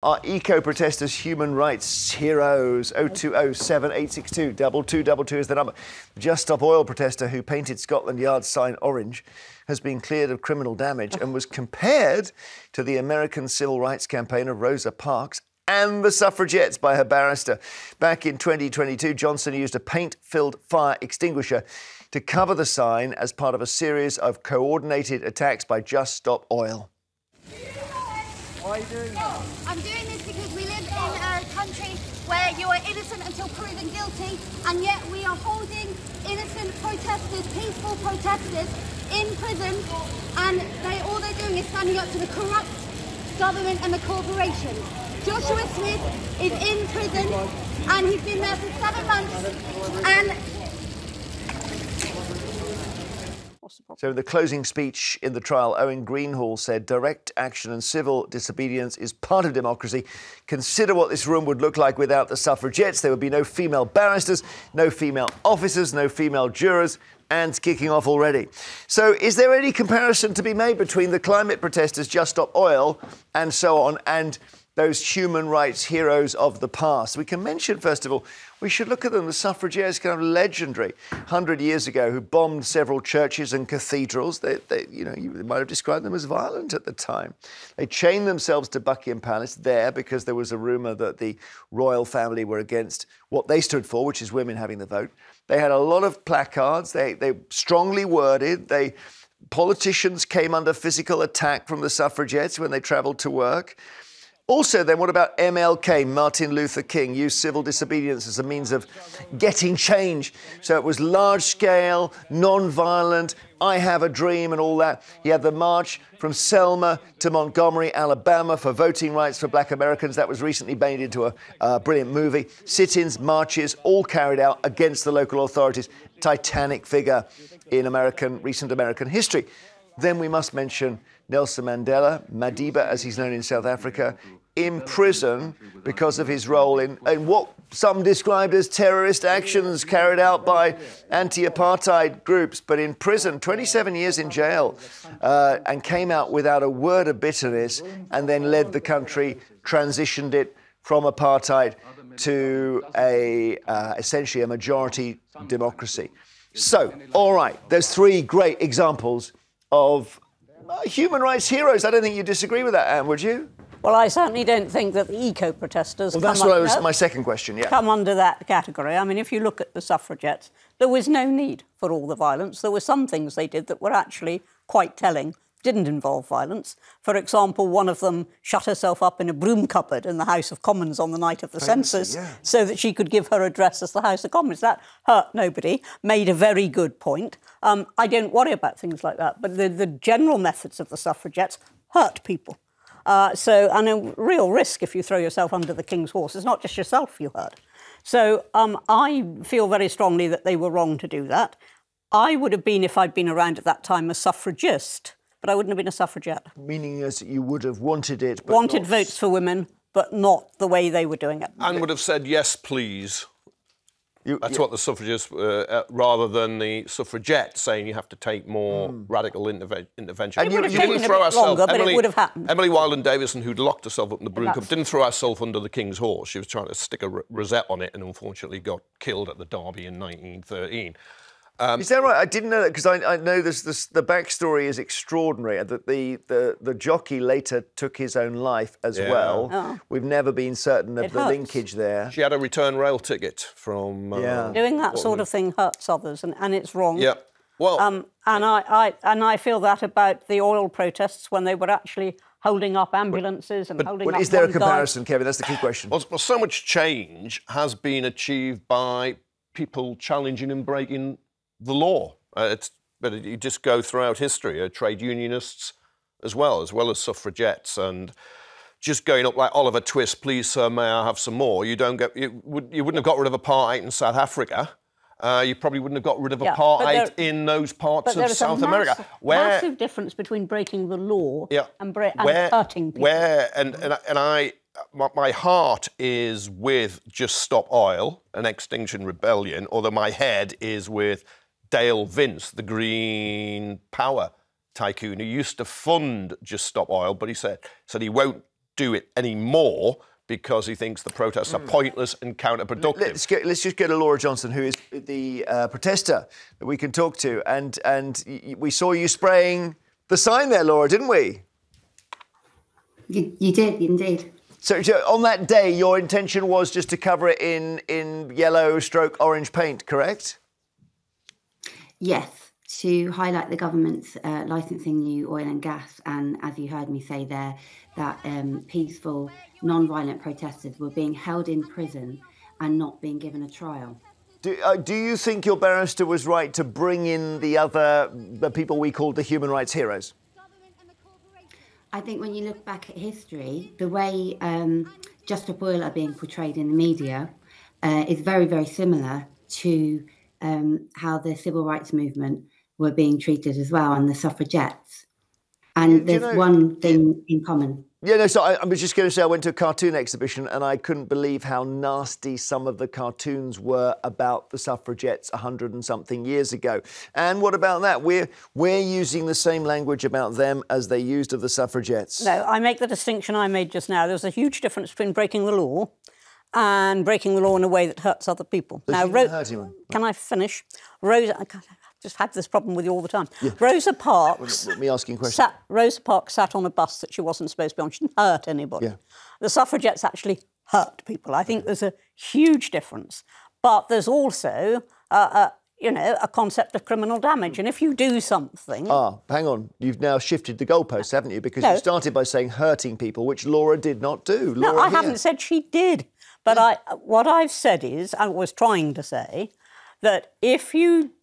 Our eco-protesters, human rights heroes. 0207 862 2222 is the number. Just Stop Oil protester who painted Scotland Yard's sign orange has been cleared of criminal damage and was compared to the American civil rights campaigner Rosa Parks and the Suffragettes by her barrister. Back in 2022, Johnson used a paint-filled fire extinguisher to cover the sign as part of a series of coordinated attacks by Just Stop Oil. Why are you doing that? I'm doing this because we live in a country where you are innocent until proven guilty, and yet we are holding innocent protesters, peaceful protesters, in prison, and all they're doing is standing up to the corrupt government and the corporations. Joshua Smith is in prison, and he's been there for 7 months, and So in the closing speech in the trial, Owen Greenhall said direct action and civil disobedience is part of democracy. Consider what this room would look like without the suffragettes. There would be no female barristers, no female officers, no female jurors, and kicking off already. So is there any comparison to be made between the climate protesters, Just Stop Oil, and so on, and those human rights heroes of the past? We can mention, first of all, we should look at them. The suffragettes, kind of legendary, 100 years ago, who bombed several churches and cathedrals. They might have described them as violent at the time. They chained themselves to Buckingham Palace there because there was a rumour that the royal family were against what they stood for, which is women having the vote. They had a lot of placards. They strongly worded. Politicians came under physical attack from the suffragettes when they travelled to work. Also, then, what about MLK, Martin Luther King, used civil disobedience as a means of getting change. So it was large-scale, non-violent, I have a dream and all that. He had the march from Selma to Montgomery, Alabama for voting rights for black Americans. That was recently made into a brilliant movie. Sit-ins, marches, all carried out against the local authorities. Titanic figure in recent American history. Then we must mention Nelson Mandela, Madiba, as he's known in South Africa, in prison because of his role in what some described as terrorist actions carried out by anti-apartheid groups, but in prison, 27 years in jail, and came out without a word of bitterness, and then led the country, transitioned it from apartheid to essentially a majority democracy. So, all right, there's three great examples of human rights heroes. I don't think you disagree with that, Anne, would you? Well, I certainly don't think that the eco-protesters my second question, yeah. Come under that category. I mean, if you look at the suffragettes, there was no need for all the violence. There were some things they did that were actually quite telling, didn't involve violence. For example, one of them shut herself up in a broom cupboard in the House of Commons on the night of the census so that she could give her address as the House of Commons. That hurt nobody, made a very good point. I don't worry about things like that, but the general methods of the suffragettes hurt people. And a real risk if you throw yourself under the king's horse. It's not just yourself you hurt. So I feel very strongly that they were wrong to do that. I would have been, if I'd been around at that time, a suffragist, but I wouldn't have been a suffragette. Meaning as you would have wanted it, but wanted votes for women, but not the way they were doing it. And would have said, yes, please. That's what the suffragists, rather than the suffragettes saying you have to take more radical intervention. And you didn't throw herself... but it would have happened. Emily Wyland-Davison, who'd locked herself up in the broom cupboard, didn't throw herself under the king's horse. She was trying to stick a rosette on it and unfortunately got killed at the Derby in 1913. Is that right? I didn't know that, because I know the backstory is extraordinary. That the jockey later took his own life as well. Oh. We've never been certain of the linkage there. She had a return rail ticket from... Doing that sort of thing hurts others, and it's wrong. Yeah. Well... and I feel that about the oil protests when they were actually holding up ambulances and holding up... But is there a comparison, Kevin? That's the key question. Well, so much change has been achieved by people challenging and breaking the law. But you just go throughout history, trade unionists as well as suffragettes, and just going up like Oliver Twist, please sir, may I have some more? You wouldn't have got rid of apartheid in South Africa. You probably wouldn't have got rid of apartheid in those parts of South America. Massive difference between breaking the law and hurting people. My heart is with Just Stop Oil and Extinction Rebellion, although my head is with Dale Vince, the Green Power tycoon, who used to fund Just Stop Oil, but he said he won't do it anymore because he thinks the protests are pointless and counterproductive. Let's just go to Lora Johnson, who is the protester that we can talk to. And we saw you spraying the sign there, Laura, didn't we? You did, indeed. So on that day, your intention was just to cover it in yellow/orange paint, correct? Yes, to highlight the government's licensing new oil and gas. And as you heard me say there, that peaceful, non-violent protesters were being held in prison and not being given a trial. Do you think your barrister was right to bring in the people we called the human rights heroes? I think when you look back at history, the way Just Stop Oil are being portrayed in the media is very, very similar to how the civil rights movement were being treated as well, and the suffragettes. And there's one thing in common. Yeah, no, so I was just going to say I went to a cartoon exhibition and I couldn't believe how nasty some of the cartoons were about the suffragettes 100 and something years ago. And what about that? We're using the same language about them as they used of the suffragettes. No, I make the distinction I made just now. There's a huge difference between breaking the law and breaking the law in a way that hurts other people. Now, can I finish? I just had this problem with you all the time. Yeah. Rosa Parks... Me asking questions. Rosa Parks sat on a bus that she wasn't supposed to be on. She didn't hurt anybody. Yeah. The suffragettes actually hurt people. I think there's a huge difference. But there's also, a concept of criminal damage. And if you do something... hang on. You've now shifted the goalposts, haven't you? Because you started by saying hurting people, which Laura did not do. No, I haven't said she did. But what I've said is, I was trying to say, that if you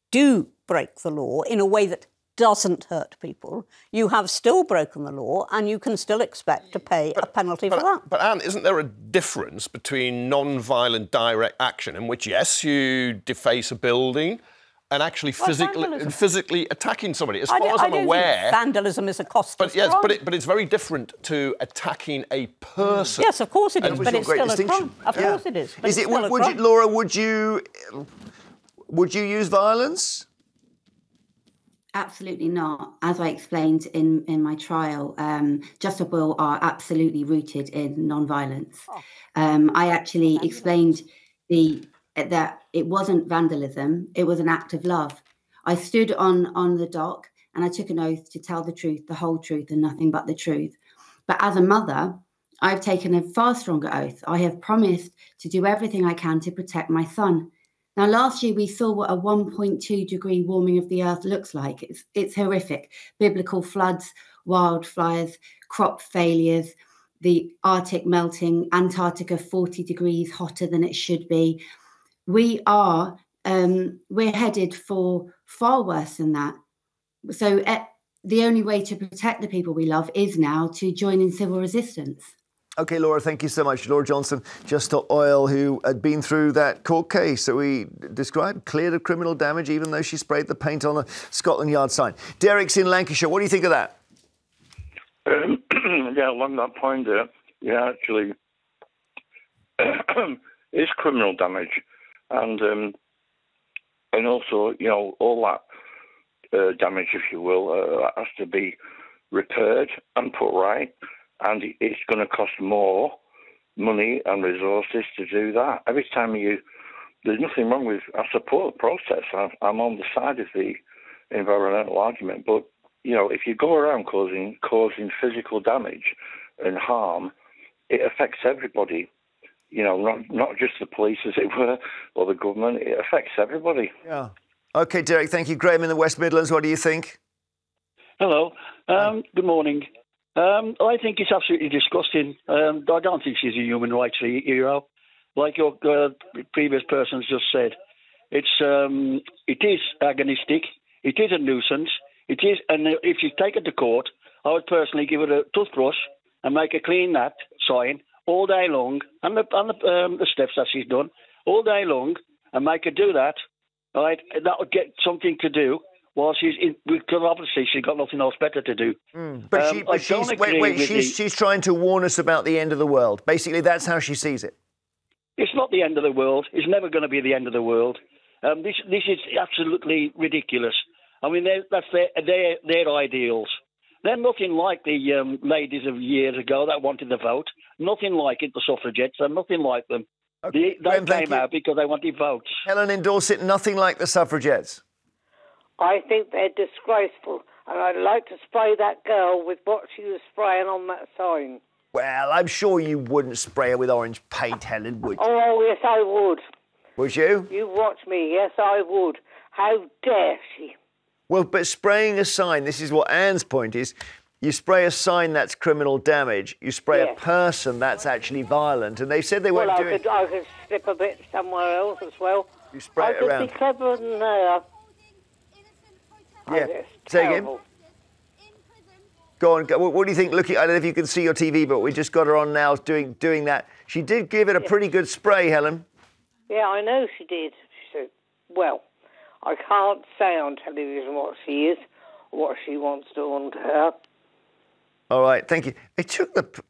do break the law in a way that doesn't hurt people, you have still broken the law and you can still expect to pay a penalty for that. But Anne, isn't there a difference between non-violent direct action in which, yes, you deface a building and actually physically attacking somebody? As far as I'm aware... vandalism is a costless crime. Yes, but it's very different to attacking a person. Yes, of course it is, but it's still a crime. Of course it is. But Laura, would you use violence? Absolutely not. As I explained in my trial, Just Stop Oil are absolutely rooted in non-violence. I actually explained that it wasn't vandalism, it was an act of love. I stood on the dock and I took an oath to tell the truth, the whole truth and nothing but the truth. But as a mother, I've taken a far stronger oath. I have promised to do everything I can to protect my son. Now, last year, we saw what a 1.2 degree warming of the earth looks like. It's horrific. Biblical floods, wildfires, crop failures, the Arctic melting, Antarctica 40 degrees hotter than it should be. We're headed for far worse than that. So the only way to protect the people we love is now to join in civil resistance. OK, Laura, thank you so much. Laura Johnson, Just Stop Oil, who had been through that court case that we described, cleared of criminal damage, even though she sprayed the paint on a Scotland Yard sign. Derek's in Lancashire. What do you think of that? Yeah, along that point there, yeah, actually, it's criminal damage. And also, all that damage, if you will, has to be repaired and put right. And it's going to cost more money and resources to do that. Every time there's nothing wrong with, I support the process. I'm on the side of the environmental argument. But, if you go around causing physical damage and harm, it affects everybody. Not just the police, as it were, or the government. It affects everybody. Yeah. OK, Derek, thank you. Graham in the West Midlands, what do you think? Hello. Good morning. I think it's absolutely disgusting. I don't think she's a human rights hero. Like your previous person just said, it is agonistic. It is a nuisance. It is, and if you take it to court, I would personally give it a toothbrush and make her clean that sign all day long, and the steps that she's done all day long, and make her do that. Right, that would get something to do. Well, because obviously she's got nothing else better to do. But she's trying to warn us about the end of the world. Basically, that's how she sees it. It's not the end of the world. It's never going to be the end of the world. This is absolutely ridiculous. I mean, that's their ideals. They're nothing like the ladies of years ago that wanted the vote. Nothing like it, the suffragettes. They're nothing like them. Okay. They came out because they wanted votes. Helen in Dorset, nothing like the suffragettes. I think they're disgraceful, and I'd like to spray that girl with what she was spraying on that sign. Well, I'm sure you wouldn't spray her with orange paint, Helen, would you? Oh, yes, I would. Would you? You watch me. Yes, I would. How dare she? Well, but spraying a sign, this is what Anne's point is, you spray a sign, that's criminal damage. You spray a person, that's actually violent. And they said they won't do it. I could slip a bit somewhere else as well. You spray it around. I could be cleverer than her. Yeah. Say again. Go on. What do you think? Looking, I don't know if you can see your TV, but we just got her on now doing that. She did give it a pretty good spray, Helen. Yeah, I know she did. She said, well, I can't say on television what she is, what she wants done to her. All right, thank you. It took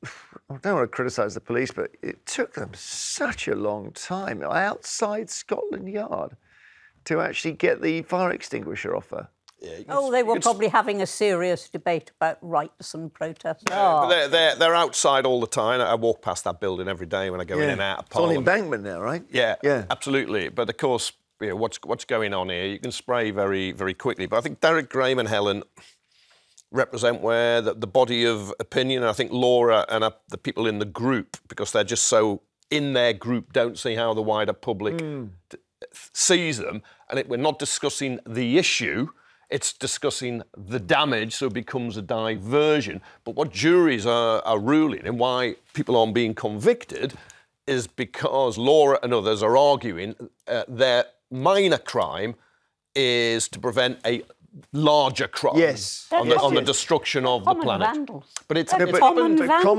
I don't want to criticise the police, but it took them such a long time outside Scotland Yard to actually get the fire extinguisher off her. Yeah, they were probably having a serious debate about rights and protests. They're outside all the time. I walk past that building every day when I go in and out of Parliament. It's on Embankment now, right? Yeah, absolutely. But of course, what's going on here? You can spray very, very quickly. But I think Derek, Graham and Helen represent where the body of opinion, and I think Laura and the people in the group, because they're just so in their group, don't see how the wider public sees them. And we're not discussing the issue, it's discussing the damage, so it becomes a diversion. But what juries are ruling and why people aren't being convicted is because Laura and others are arguing their minor crime is to prevent a larger crime on the destruction of the planet. Vandals. But it's common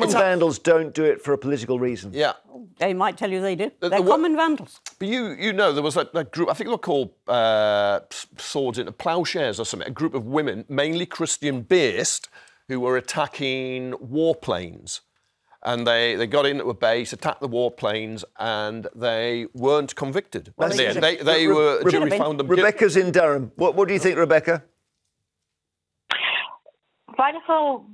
vandals don't do it for a political reason. Yeah. They might tell you they do. They're common vandals. But you know, there was that group, I think they were called Swords into Plowshares or something, a group of women, mainly Christian-based, who were attacking warplanes. And they got into a base, attacked the warplanes, and they weren't convicted. Well, jury found them guilty. Rebecca's in Durham. What do you think, Rebecca? Radical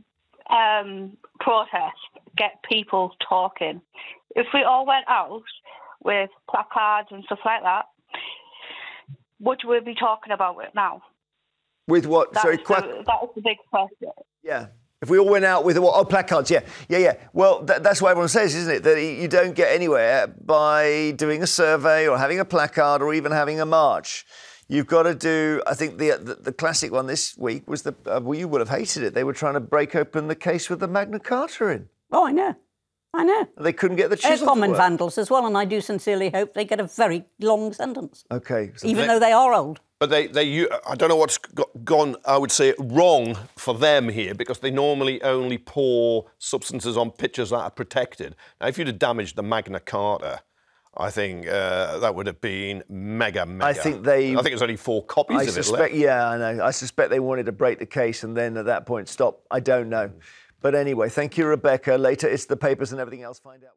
protest get people talking. If we all went out with placards and stuff like that, would we be talking about it now? With what? That is the big question. Yeah. If we all went out with placards, yeah. Well, that's what everyone says, isn't it? That you don't get anywhere by doing a survey or having a placard or even having a march. You've got to do. I think the classic one this week was well, you would have hated it. They were trying to break open the case with the Magna Carta in. Oh, I know. They couldn't get the chisel. They're common vandals as well, and I do sincerely hope they get a very long sentence. Okay. So even though they are old. But I don't know what's gone, I would say, wrong for them here, because they normally only pour substances on pictures that are protected. Now, if you'd have damaged the Magna Carta, I think that would have been mega. I think there's only 4 copies of it left. Yeah, I know. I suspect they wanted to break the case and then at that point stop. I don't know. But anyway, thank you, Rebecca. Later, it's the papers and everything else. Find out.